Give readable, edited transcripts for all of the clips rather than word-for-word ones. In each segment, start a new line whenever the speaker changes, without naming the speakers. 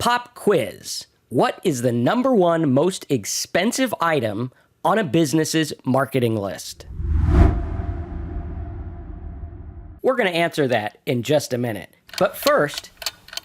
Pop quiz. What is the number one most expensive item on a business's marketing list? We're going to answer that in just a minute. But first,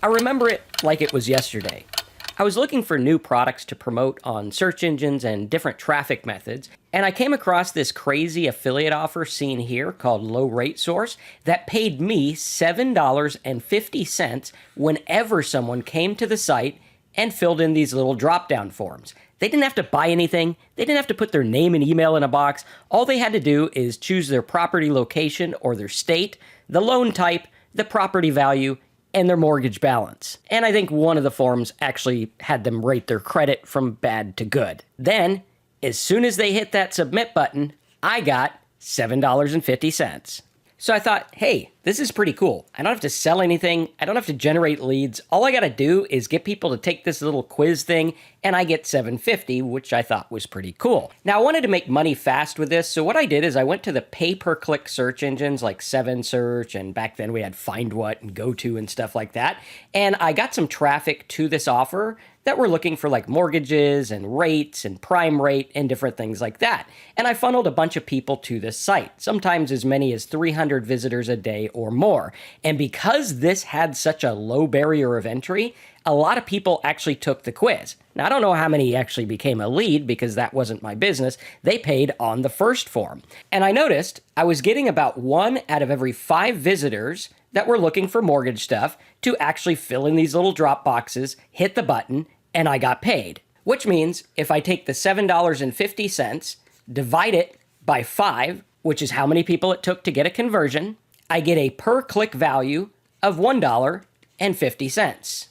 I remember it like it was yesterday. I was looking for new products to promote on search engines and different traffic methods, and I came across this crazy affiliate offer seen here called Low Rate Source that paid me $7.50 whenever someone came to the site and filled in these little drop-down forms. They didn't have to buy anything. They didn't have to put their name and email in a box. All they had to do is choose their property location or their state, the loan type, the property value, and their mortgage balance. And I think one of the forms actually had them rate their credit from bad to good. Then, as soon as they hit that submit button, I got $7.50. So I thought, hey, this is pretty cool. I don't have to sell anything. I don't have to generate leads. All I got to do is get people to take this little quiz thing, and I get $7.50, which I thought was pretty cool. Now, I wanted to make money fast with this, so what I did is I went to the pay-per-click search engines like 7Search, and back then we had Find What and GoTo and stuff like that, and I got some traffic to this offer that were looking for like mortgages and rates and prime rate and different things like that. And I funneled a bunch of people to this site, sometimes as many as 300 visitors a day or more. And because this had such a low barrier of entry, a lot of people actually took the quiz. Now, I don't know how many actually became a lead because that wasn't my business. They paid on the first form. And I noticed I was getting about 1 out of every 5 visitors that were looking for mortgage stuff to actually fill in these little drop boxes, hit the button, and I got paid. Which means if I take the $7.50, divide it by 5, which is how many people it took to get a conversion, I get a per-click value of $1.50.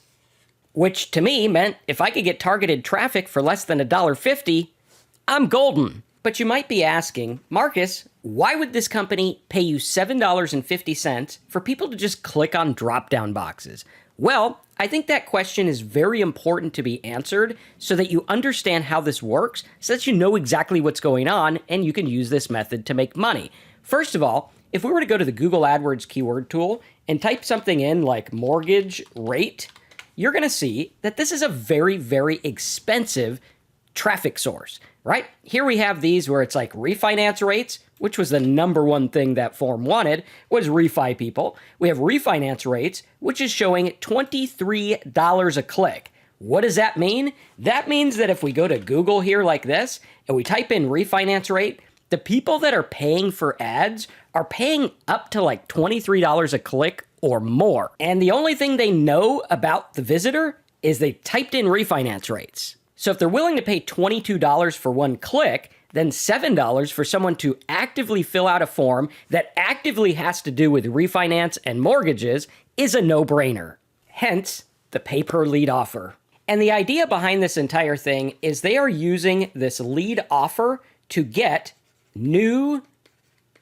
Which to me meant if I could get targeted traffic for less than $1.50, I'm golden. But you might be asking, Marcus, why would this company pay you $7.50 for people to just click on drop-down boxes? Well, I think that question is very important to be answered so that you understand how this works, so that you know exactly what's going on and you can use this method to make money. First of all, if we were to go to the Google AdWords keyword tool and type something in like mortgage rate, you're going to see that this is a very, very expensive traffic source, right? Here we have these where it's like refinance rates, which was the number one thing that form wanted, was refi people. We have refinance rates, which is showing $23 a click. What does that mean? That means that if we go to Google here like this, and we type in refinance rate, the people that are paying for ads are paying up to like $23 a click or more. And the only thing they know about the visitor is they typed in refinance rates. So if they're willing to pay $22 for one click, then $7 for someone to actively fill out a form that actively has to do with refinance and mortgages is a no-brainer. Hence, the pay-per-lead offer. And the idea behind this entire thing is they are using this lead offer to get new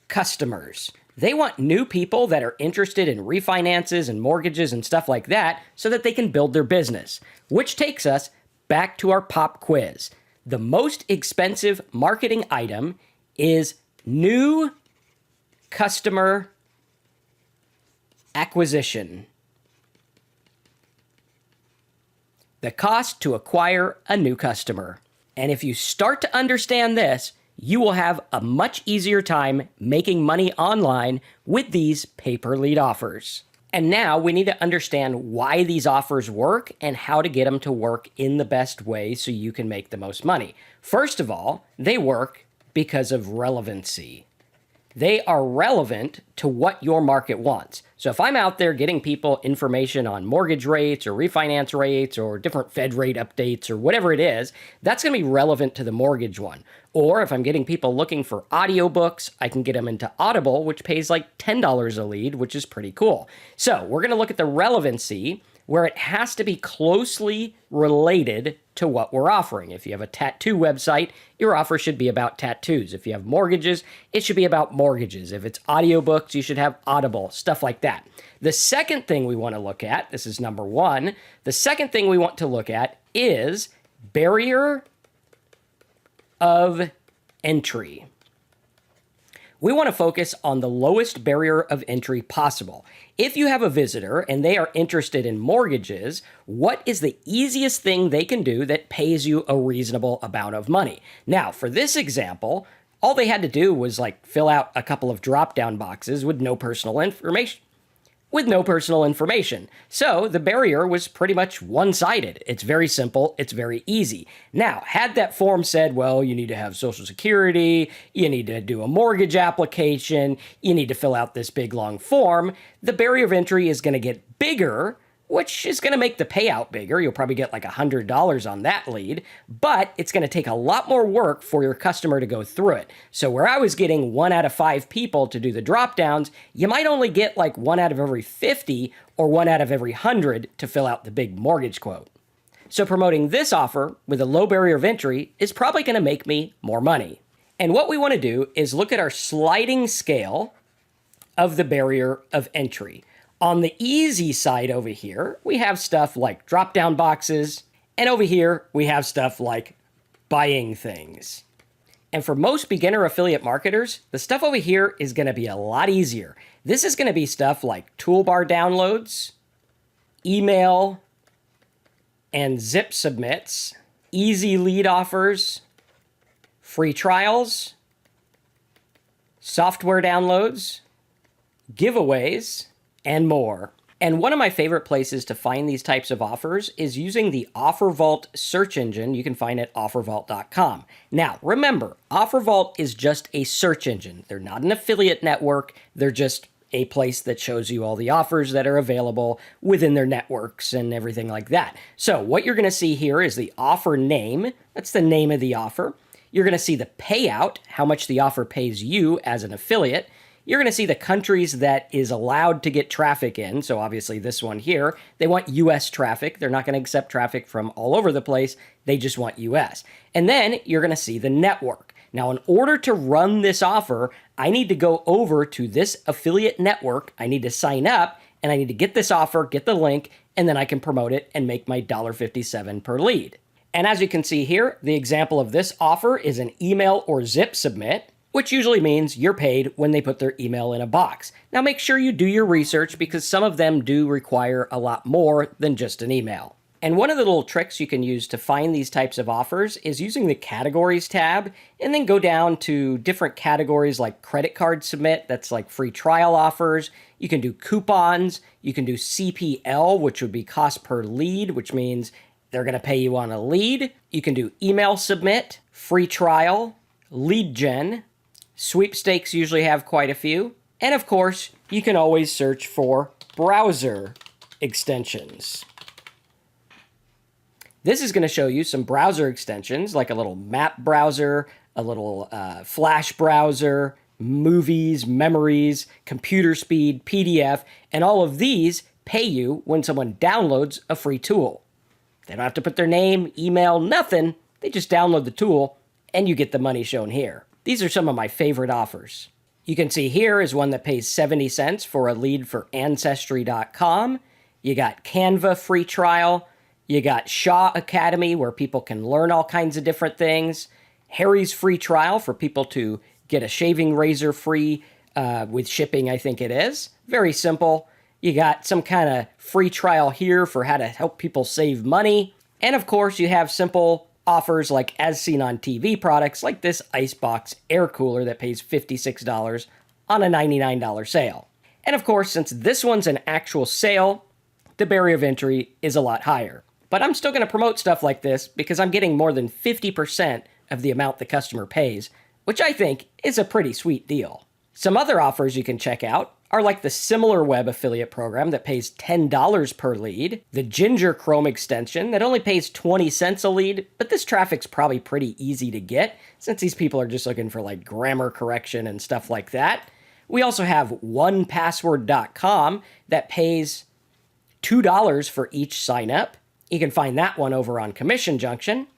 customers. They want new people that are interested in refinances and mortgages and stuff like that so that they can build their business, which takes us back to our pop quiz. The most expensive marketing item is new customer acquisition. The cost to acquire a new customer. And if you start to understand this, you will have a much easier time making money online with these pay-per-lead offers. And now we need to understand why these offers work and how to get them to work in the best way so you can make the most money. First of all, they work because of relevancy. They are relevant to what your market wants. So if I'm out there getting people information on mortgage rates or refinance rates or different Fed rate updates or whatever it is, that's going to be relevant to the mortgage one. Or if I'm getting people looking for audiobooks, I can get them into Audible, which pays like $10 a lead, which is pretty cool. So we're going to look at the relevancy where it has to be closely related to what we're offering. If you have a tattoo website, your offer should be about tattoos. If you have mortgages, it should be about mortgages. If it's audiobooks, you should have Audible, stuff like that. The second thing we want to look at, this is number one, the second thing we want to look at is barrier of entry. We want to focus on the lowest barrier of entry possible. If you have a visitor and they are interested in mortgages, what is the easiest thing they can do that pays you a reasonable amount of money? Now, for this example, all they had to do was fill out a couple of drop-down boxes with no personal information. So the barrier was pretty much one-sided. It's very simple. It's very easy. Now, had that form said, well, you need to have Social Security, you need to do a mortgage application, you need to fill out this big, long form, the barrier of entry is going to get bigger, which is going to make the payout bigger. You'll probably get $100 on that lead, but it's going to take a lot more work for your customer to go through it. So where I was getting 1 out of 5 people to do the drop downs, you might only get 1 out of every 50 or 1 out of every 100 to fill out the big mortgage quote. So promoting this offer with a low barrier of entry is probably going to make me more money. And what we want to do is look at our sliding scale of the barrier of entry. On the easy side over here, we have stuff like drop-down boxes, and over here, we have stuff like buying things. And for most beginner affiliate marketers, the stuff over here is going to be a lot easier. This is going to be stuff like toolbar downloads, email, and zip submits, easy lead offers, free trials, software downloads, giveaways, and more. And one of my favorite places to find these types of offers is using the OfferVault search engine you can find at offervault.com. Now, remember, OfferVault is just a search engine. They're not an affiliate network. They're just a place that shows you all the offers that are available within their networks and everything like that. So what you're going to see here is the offer name. That's the name of the offer. You're going to see the payout, how much the offer pays you as an affiliate. You're going to see the countries that is allowed to get traffic in. So obviously this one here, they want US traffic. They're not going to accept traffic from all over the place. They just want US. And then you're going to see the network. Now, in order to run this offer, I need to go over to this affiliate network. I need to sign up and I need to get this offer, get the link, and then I can promote it and make my $1.57 per lead. And as you can see here, the example of this offer is an email or zip submit, which usually means you're paid when they put their email in a box. Now make sure you do your research because some of them do require a lot more than just an email. And one of the little tricks you can use to find these types of offers is using the categories tab and then go down to different categories like credit card submit, that's like free trial offers. You can do coupons, you can do CPL, which would be cost per lead, which means they're going to pay you on a lead. You can do email submit, free trial, lead gen. Sweepstakes usually have quite a few. And of course, you can always search for browser extensions. This is going to show you some browser extensions like a little map browser, a little flash browser, movies, memories, computer speed, PDF, and all of these pay you when someone downloads a free tool. They don't have to put their name, email, nothing. They just download the tool and you get the money shown here. These are some of my favorite offers. You can see here is one that pays 70 cents for a lead for Ancestry.com. You got Canva free trial. You got Shaw Academy where people can learn all kinds of different things. Harry's free trial for people to get a shaving razor free with shipping, I think it is. Very simple. You got some kind of free trial here for how to help people save money. And of course, you have simple offers like as seen on TV products like this Icebox air cooler that pays $56 on a $99 sale. And of course, since this one's an actual sale, the barrier of entry is a lot higher. But I'm still going to promote stuff like this because I'm getting more than 50% of the amount the customer pays, which I think is a pretty sweet deal. Some other offers you can check out are like the Similar Web affiliate program that pays $10 per lead, the Ginger Chrome extension that only pays 20 cents a lead, but this traffic's probably pretty easy to get since these people are just looking for like grammar correction and stuff like that. We also have onepassword.com that pays $2 for each sign up. You can find that one over on Commission Junction.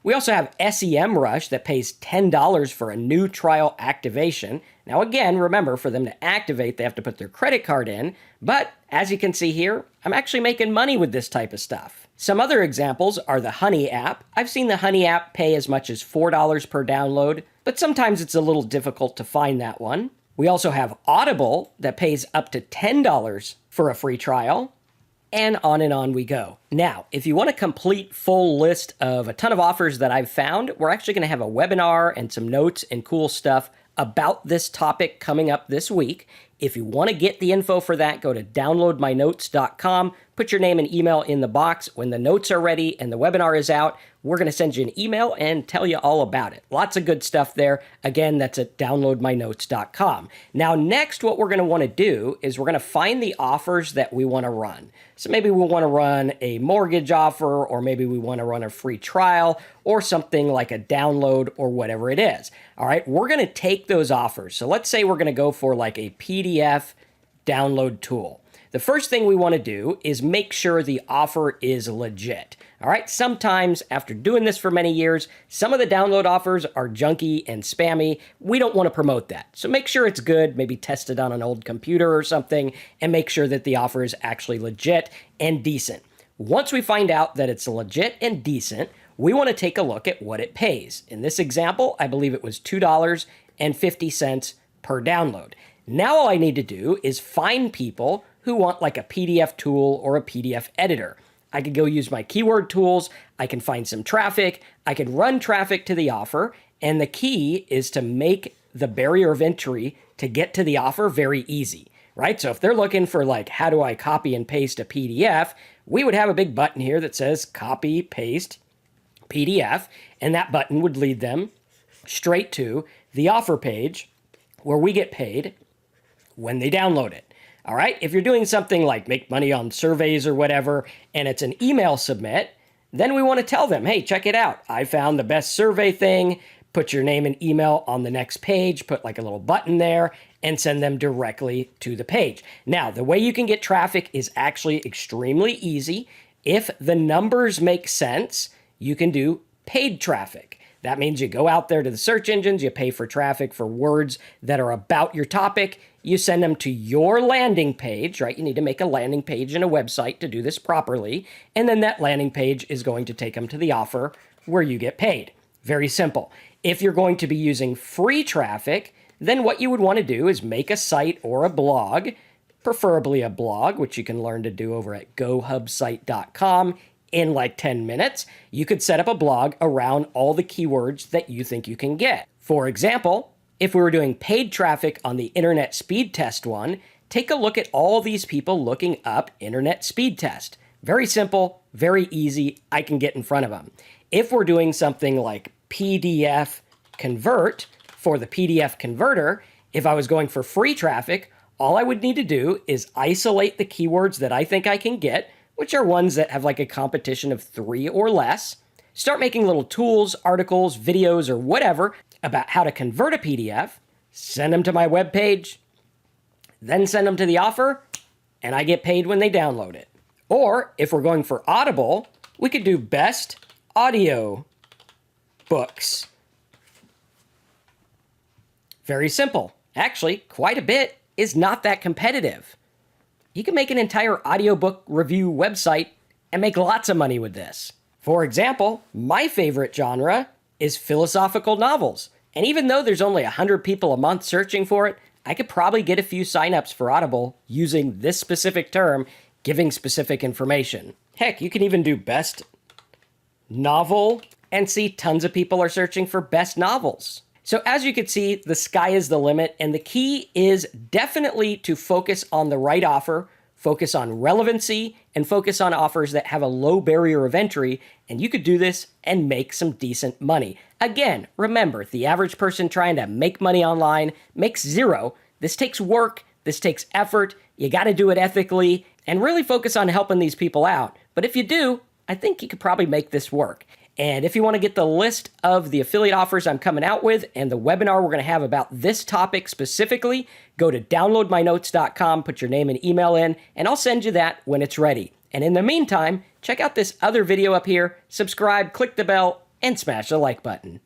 We also have SEM Rush that pays $10 for a new trial activation. Now again, remember, for them to activate, they have to put their credit card in, but as you can see here, I'm actually making money with this type of stuff. Some other examples are the Honey app. I've seen the Honey app pay as much as $4 per download, but sometimes it's a little difficult to find that one. We also have Audible that pays up to $10 for a free trial, and on we go. Now, if you want a complete full list of a ton of offers that I've found, we're actually going to have a webinar and some notes and cool stuff about this topic coming up this week. If you want to get the info for that, go to downloadmynotes.com, put your name and email in the box. When the notes are ready and the webinar is out, we're going to send you an email and tell you all about it. Lots of good stuff there. Again, that's at downloadmynotes.com. Now, next, what we're going to want to do is we're going to find the offers that we want to run. So maybe we want to run a mortgage offer, or maybe we want to run a free trial, or something like a download, or whatever it is. All right, we're going to take those offers. So let's say we're going to go for like a PDF download tool. The first thing we want to do is make sure the offer is legit. All right, sometimes after doing this for many years, some of the download offers are junky and spammy. We don't want to promote that. So make sure it's good, maybe test it on an old computer or something, and make sure that the offer is actually legit and decent. Once we find out that it's legit and decent, we want to take a look at what it pays. In this example, I believe it was $2.50 per download. Now all I need to do is find people who want like a PDF tool or a PDF editor. I could go use my keyword tools, I can find some traffic, I can run traffic to the offer, and the key is to make the barrier of entry to get to the offer very easy, right? So if they're looking for like, how do I copy and paste a PDF, we would have a big button here that says copy, paste, PDF, and that button would lead them straight to the offer page where we get paid when they download it. All right, if you're doing something like make money on surveys or whatever, and it's an email submit, then we want to tell them, hey, check it out. I found the best survey thing. Put your name and email on the next page, put like a little button there, and send them directly to the page. Now, the way you can get traffic is actually extremely easy. If the numbers make sense, you can do paid traffic. That means you go out there to the search engines, you pay for traffic for words that are about your topic, you send them to your landing page, right? You need to make a landing page and a website to do this properly, and then that landing page is going to take them to the offer where you get paid. Very simple. If you're going to be using free traffic, then what you would want to do is make a site or a blog, preferably a blog, which you can learn to do over at gohubsite.com. In like 10 minutes, you could set up a blog around all the keywords that you think you can get. For example, if we were doing paid traffic on the internet speed test one, take a look at all these people looking up internet speed test. Very simple, very easy. I can get in front of them. If we're doing something like PDF convert for the PDF converter, if I was going for free traffic, all I would need to do is isolate the keywords that I think I can get, which are ones that have like a competition of 3 or less. Start making little tools, articles, videos, or whatever about how to convert a PDF, send them to my webpage, then send them to the offer, and I get paid when they download it. Or if we're going for Audible, we could do best audio books. Very simple. Actually, quite a bit is not that competitive. You can make an entire audiobook review website and make lots of money with this. For example, my favorite genre is philosophical novels. And even though there's only 100 people a month searching for it, I could probably get a few signups for Audible using this specific term, giving specific information. Heck, you can even do best novel and see tons of people are searching for best novels. So as you can see, the sky is the limit, and the key is definitely to focus on the right offer, focus on relevancy, and focus on offers that have a low barrier of entry, and you could do this and make some decent money. Again, remember, the average person trying to make money online makes zero. This takes work, this takes effort, you gotta do it ethically, and really focus on helping these people out. But if you do, I think you could probably make this work. And if you want to get the list of the affiliate offers I'm coming out with and the webinar we're going to have about this topic specifically, go to downloadmynotes.com, put your name and email in, and I'll send you that when it's ready. And in the meantime, check out this other video up here, subscribe, click the bell, and smash the like button.